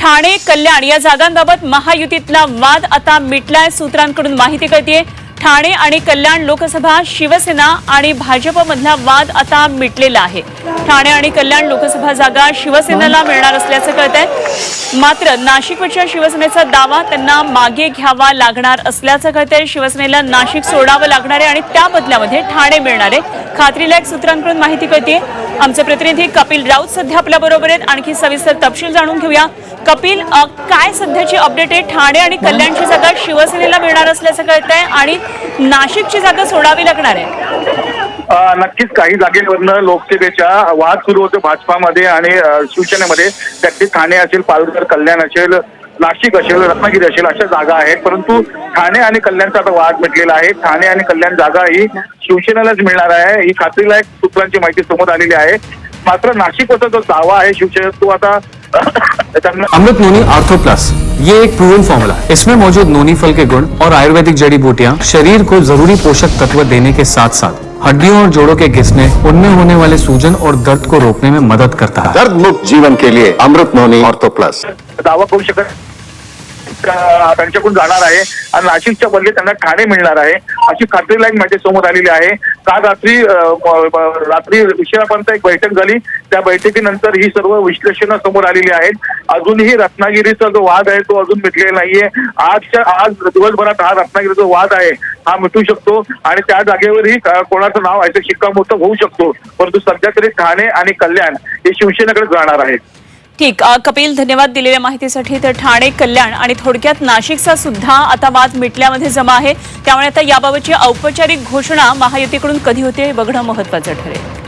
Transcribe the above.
ठाणे कल्याण या जागांबाबत महायुतीतला वाद आता मिटलाय। सूत्रांकडून माहिती कळतेय ठाणे आणि कल्याण लोकसभा शिवसेना आणि भाजपमधला वाद आता मिटलेला आहे। ठाणे आणि कल्याण लोकसभा जागा शिवसेनेला मिळणार असल्याचं कळतंय। मात्र नाशिकच्या शिवसेनेचा दावा त्यांना मागे घ्यावा लागणार असल्याचं कळतंय। शिवसेनेला नाशिक सोडावं लागणार आहे आणि त्या बदल्यामध्ये ठाणे मिळणार आहे। खात्रीलायक सूत्रांकडून माहिती कळतेय। आमचे प्रतिनिधी कपिल राऊत सध्या आपल्या बरोबर आहेत। आणखी सविस्तर तपशील जाणून घेऊया। कपिल, काय सध्याची अपडेट आहे? ठाणे आणि कल्याणची जागा शिवसेनेला मिळणार असल्याचं कळतंय आणि नाशिकची जागा सोडावी लागणार आहे। नक्कीच काही जागेवरनं लोकसभेच्या वाद सुरू होते भाजपामध्ये आणि शिवसेनेमध्ये। त्यातली ठाणे असेल, पालघर, कल्याण असेल, नाशिक असेल, रत्नागिरी असेल अशा जागा आहेत। परंतु ठाणे आणि कल्याणचा आता वाद मिटलेला आहे। ठाणे आणि कल्याण जागा ही शिवसेनेलाच मिळणार आहे, ही खात्रीलायक सूत्रांची माहिती समोर आलेली आहे। मात्र नाशिकचा जो दावा आहे शिवसेना, तो आता अमृत नोनी आर्थो प्लस ये एक प्रूवन फॉर्मूला है। इसमें मौजूद नोनी फल के गुण और आयुर्वेदिक जड़ी बूटियां शरीर को जरूरी पोषक तत्व देने के साथ साथ हड्डियों और जोड़ों के घिसने, उनमें होने वाले सूजन और दर्द को रोकने में मदद करता है। दर्द मुक्त जीवन के लिए अमृत नोनी आर्थो प्लस दावा करू शकत त्यांच्याकडून जाणार आहे आणि नाशिकच्या बदले त्यांना ठाणे मिळणार आहे अशी खात्रीलायक माहिती समोर आलेली आहे। काल रात्री उशिरापर्यंत एक बैठक झाली। त्या बैठकीनंतर ही सर्व विश्लेषणं समोर आलेली आहेत। अजूनही रत्नागिरीचा जो वाद आहे तो अजून मिटलेला नाहीये। आज दिवसभरात हा रत्नागिरीचा जो वाद आहे हा मिटू शकतो आणि त्या जागेवरही कोणाचं नाव आहे ते शिक्कामोर्तब होऊ शकतो। परंतु सध्या तरी ठाणे आणि कल्याण हे शिवसेनेकडे जाणार आहे। ठीक, कपिल, धन्यवाद दिलेल्या माहितीसाठी। तर ठाणे, कल्याण आणि थोडक्यात नाशिकचा सुद्धा आता वाद मिटल्यामध्ये जमा आहे। त्यामुळे आता याबाबतची औपचारिक घोषणा महायुतीकडून कधी होते हे बघणं महत्त्वाचं ठरेल।